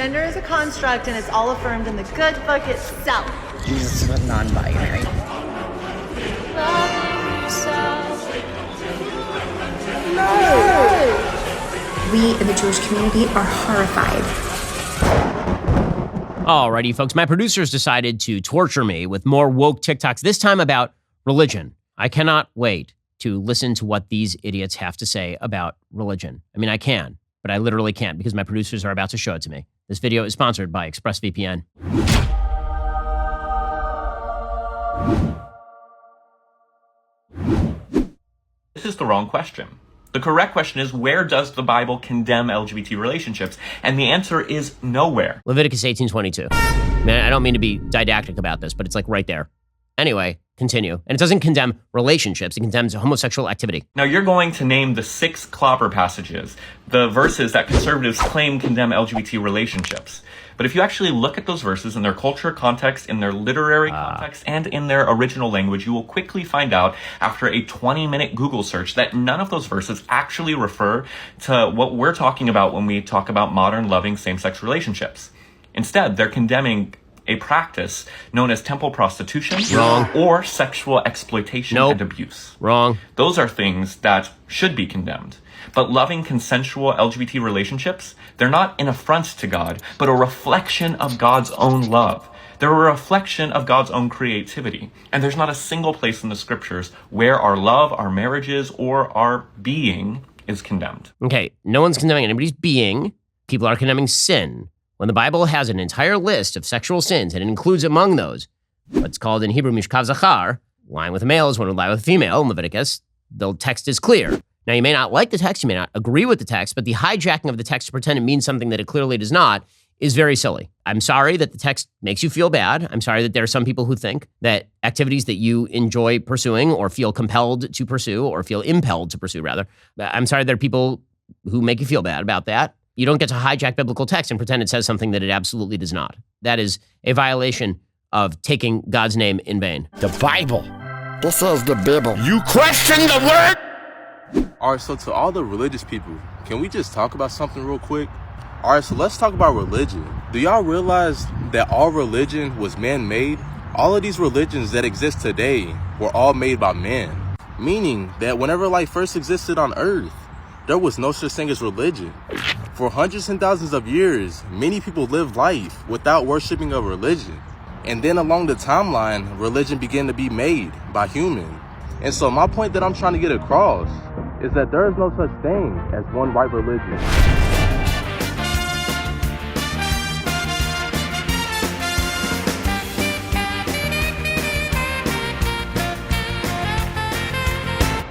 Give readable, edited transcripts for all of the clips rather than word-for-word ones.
Gender is a construct and it's all affirmed in the good book itself. Jesus was non-binary. No! We in the Jewish community are horrified. Alrighty, folks, my producers decided to torture me with more woke TikToks, this time about religion. I cannot wait to listen to what these idiots have to say about religion. I mean, I can, but I literally can't because my producers are about to show it to me. This video is sponsored by ExpressVPN. This is the wrong question. The correct question is, where does the Bible condemn LGBT relationships? And the answer is nowhere. Leviticus 18:22. Man, I don't mean to be didactic about this, but it's like right there. Anyway, continue. And it doesn't condemn relationships. It condemns homosexual activity. Now, you're going to name the 6 clobber passages, the verses that conservatives claim condemn LGBT relationships. But if you actually look at those verses in their culture context, in their literary context, and in their original language, you will quickly find out after a 20-minute Google search that none of those verses actually refer to what we're talking about when we talk about modern, loving, same-sex relationships. Instead, they're condemning a practice known as temple prostitution or sexual exploitation and abuse. Wrong. Those are things that should be condemned. But loving consensual LGBT relationships, they're not an affront to God, but a reflection of God's own love. They're a reflection of God's own creativity. And there's not a single place in the scriptures where our love, our marriages, or our being is condemned. Okay, no one's condemning anybody's being. People are condemning sin. When the Bible has an entire list of sexual sins, and it includes among those what's called in Hebrew mishkav zachar, lying with a male is one would lie with a female in Leviticus, the text is clear. Now, you may not like the text, you may not agree with the text, but the hijacking of the text to pretend it means something that it clearly does not is very silly. I'm sorry that the text makes you feel bad. I'm sorry that there are some people who think that activities that you enjoy pursuing or feel compelled to pursue or feel impelled to pursue, rather. I'm sorry there are people who make you feel bad about that. You don't get to hijack biblical text and pretend it says something that it absolutely does not. That is a violation of taking God's name in vain. The Bible. This is the Bible. You question the word? All right, so to all the religious people, can we just talk about something real quick? All right, so let's talk about religion. Do y'all realize that all religion was man-made? All of these religions that exist today were all made by men. Meaning that whenever life first existed on earth, there was no such thing as religion. For hundreds and thousands of years, many people lived life without worshiping a religion. And then along the timeline, religion began to be made by humans. And so my point that I'm trying to get across is that there is no such thing as one right religion.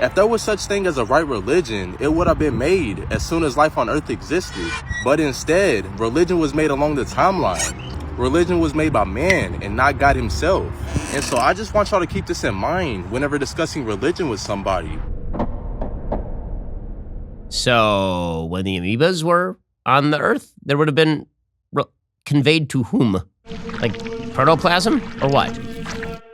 If there was such thing as a right religion, it would have been made as soon as life on earth existed. But instead, religion was made along the timeline. Religion was made by man and not God himself. And so I just want y'all to keep this in mind whenever discussing religion with somebody. So when the amoebas were on the earth, there would have been conveyed to whom? Like protoplasm or what?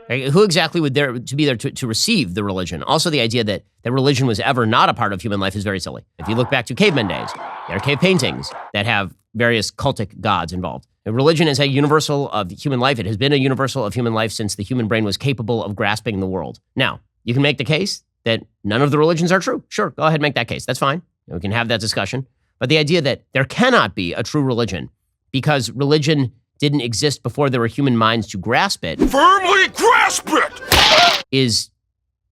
Like, who exactly would there to be there to receive the religion? Also, the idea that religion was ever not a part of human life is very silly. If you look back to caveman days, there are cave paintings that have various cultic gods involved. And religion is a universal of human life. It has been a universal of human life since the human brain was capable of grasping the world. Now, you can make the case that none of the religions are true. Sure, go ahead and make that case. That's fine. We can have that discussion. But the idea that there cannot be a true religion because religion didn't exist before there were human minds to grasp it. Firmly grasp it! Is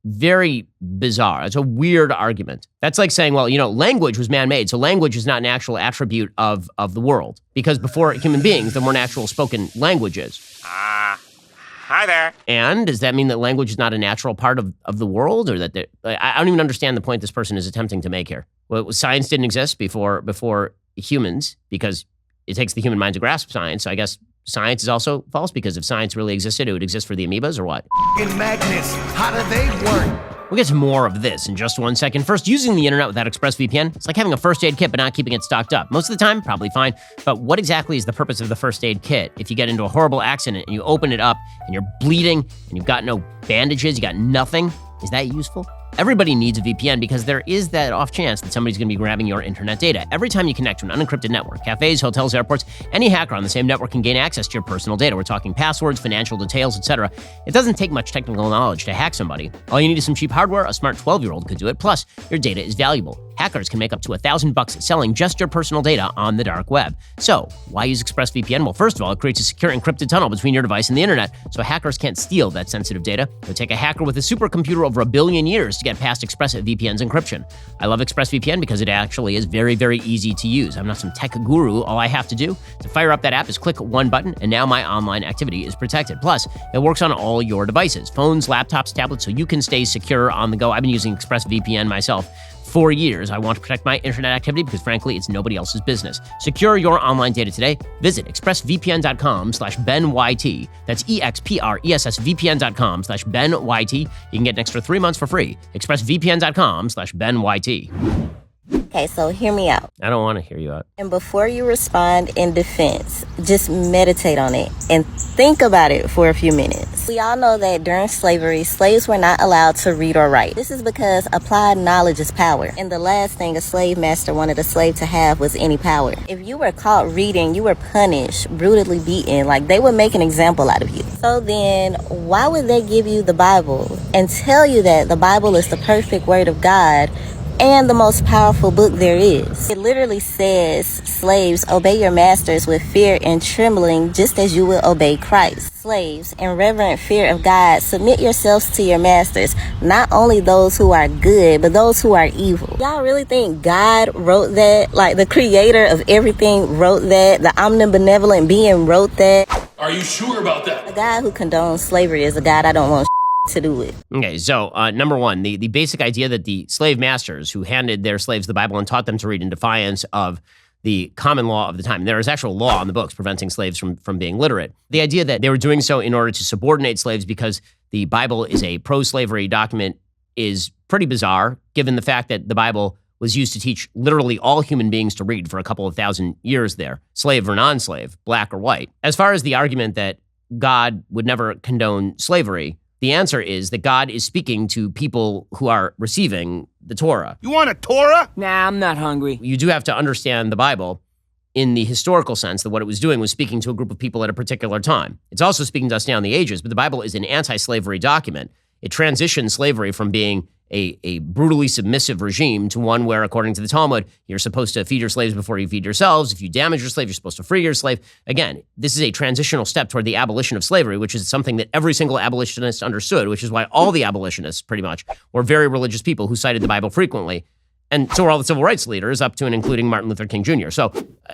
very bizarre. It's a weird argument. That's like saying, well, language was man-made, so language is not an actual attribute of the world. Because before human beings, there weren't actual spoken languages. Hi there. And does that mean that language is not a natural part of the world? Or that I don't even understand the point this person is attempting to make here. Well, science didn't exist before humans because it takes the human mind to grasp science. So I guess science is also false because if science really existed, it would exist for the amoebas or what? Magnets, how do they work? We'll get to more of this in just 1 second. First, using the internet without ExpressVPN, it's like having a first aid kit but not keeping it stocked up. Most of the time, probably fine. But what exactly is the purpose of the first aid kit? If you get into a horrible accident and you open it up and you're bleeding and you've got no bandages, you got nothing, is that useful? Everybody needs a VPN because there is that off chance that somebody's going to be grabbing your internet data. Every time you connect to an unencrypted network, cafes, hotels, airports, any hacker on the same network can gain access to your personal data. We're talking passwords, financial details, etc. It doesn't take much technical knowledge to hack somebody. All you need is some cheap hardware. A smart 12-year-old could do it. Plus, your data is valuable. Hackers can make up to $1,000 selling just your personal data on the dark web. So, why use ExpressVPN? Well, first of all, it creates a secure encrypted tunnel between your device and the internet, so hackers can't steal that sensitive data. It would take a hacker with a supercomputer over 1 billion years to get past ExpressVPN's encryption. I love ExpressVPN because it actually is very, very easy to use. I'm not some tech guru. All I have to do to fire up that app is click one button, and now my online activity is protected. Plus, it works on all your devices, phones, laptops, tablets, so you can stay secure on the go. I've been using ExpressVPN myself for years. I want to protect my internet activity because, frankly, it's nobody else's business. Secure your online data today. Visit expressvpn.com/BenYT. That's expressvpn.com/BenYT. You can get an extra 3 months for free. expressvpn.com/BenYT. Okay, so hear me out. I don't want to hear you out. And before you respond in defense, just meditate on it and think about it for a few minutes. We all know that during slavery, slaves were not allowed to read or write. This is because applied knowledge is power. And the last thing a slave master wanted a slave to have was any power. If you were caught reading, you were punished, brutally beaten. Like, they would make an example out of you. So then, why would they give you the Bible and tell you that the Bible is the perfect word of God and the most powerful book there is? It literally says, slaves, obey your masters with fear and trembling, just as you will obey Christ. Slaves, in reverent fear of God, submit yourselves to your masters, not only those who are good, but those who are evil. Y'all really think God wrote that? Like, the creator of everything wrote that? The omnibenevolent being wrote that? Are you sure about that? The God who condones slavery is a God I don't want to do it. Okay, so number one, the basic idea that the slave masters who handed their slaves the Bible and taught them to read in defiance of the common law of the time. There is actual law on the books preventing slaves from being literate. The idea that they were doing so in order to subordinate slaves because the Bible is a pro-slavery document is pretty bizarre, given the fact that the Bible was used to teach literally all human beings to read for a couple of thousand years there, slave or non-slave, black or white. As far as the argument that God would never condone slavery, the answer is that God is speaking to people who are receiving the Torah. You want a Torah? Nah, I'm not hungry. You do have to understand the Bible in the historical sense that what it was doing was speaking to a group of people at a particular time. It's also speaking to us down the ages, but the Bible is an anti-slavery document. It transitioned slavery from being a brutally submissive regime to one where, according to the Talmud, you're supposed to feed your slaves before you feed yourselves. If you damage your slave, you're supposed to free your slave. Again, this is a transitional step toward the abolition of slavery, which is something that every single abolitionist understood, which is why all the abolitionists, pretty much, were very religious people who cited the Bible frequently. And so were all the civil rights leaders, up to and including Martin Luther King Jr. So,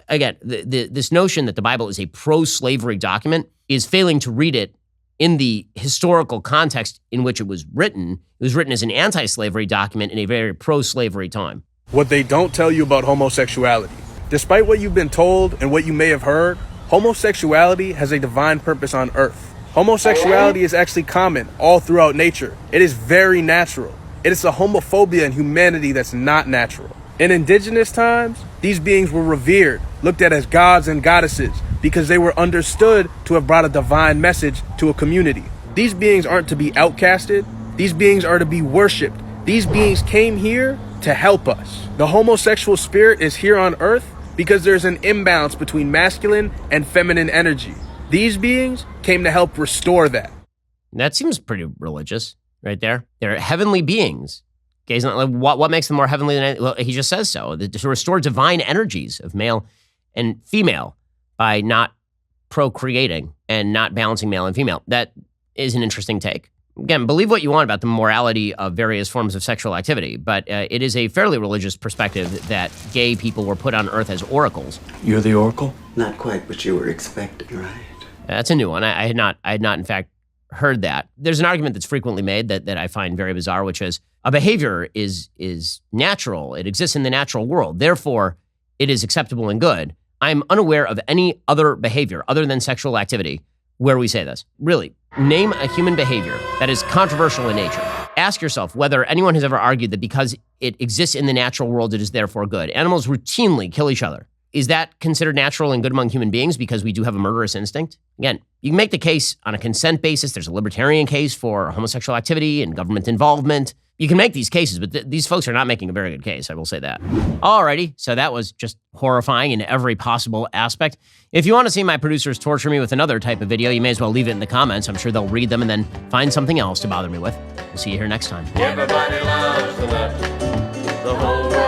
again, this notion that the Bible is a pro-slavery document is failing to read it in the historical context in which it was written. It was written as an anti-slavery document in a very pro-slavery time. What they don't tell you about homosexuality. Despite what you've been told and what you may have heard, homosexuality has a divine purpose on earth. Homosexuality is actually common all throughout nature. It is very natural. It is a homophobia in humanity that's not natural. In indigenous times, these beings were revered, looked at as gods and goddesses, because they were understood to have brought a divine message to a community. These beings aren't to be outcasted. These beings are to be worshipped. These beings came here to help us. The homosexual spirit is here on earth because there's an imbalance between masculine and feminine energy. These beings came to help restore that. That seems pretty religious right there. They're heavenly beings. Okay, it's not like, what makes them more heavenly than... Well, he just says so. To restore divine energies of male and female by not procreating and not balancing male and female. That is an interesting take. Again, believe what you want about the morality of various forms of sexual activity, but it is a fairly religious perspective that gay people were put on earth as oracles. You're the oracle? Not quite what you were expecting, right? That's a new one. I had not, in fact, heard that. There's an argument that's frequently made that I find very bizarre, which is a behavior is natural. It exists in the natural world. Therefore, it is acceptable and good. I'm unaware of any other behavior other than sexual activity where we say this. Really, name a human behavior that is controversial in nature. Ask yourself whether anyone has ever argued that because it exists in the natural world, it is therefore good. Animals routinely kill each other. Is that considered natural and good among human beings because we do have a murderous instinct? Again, you can make the case on a consent basis. There's a libertarian case for homosexual activity and government involvement. You can make these cases, but these folks are not making a very good case. I will say that. Alrighty, so that was just horrifying in every possible aspect. If you want to see my producers torture me with another type of video, you may as well leave it in the comments. I'm sure they'll read them and then find something else to bother me with. We'll see you here next time. Everybody loves the left. The whole world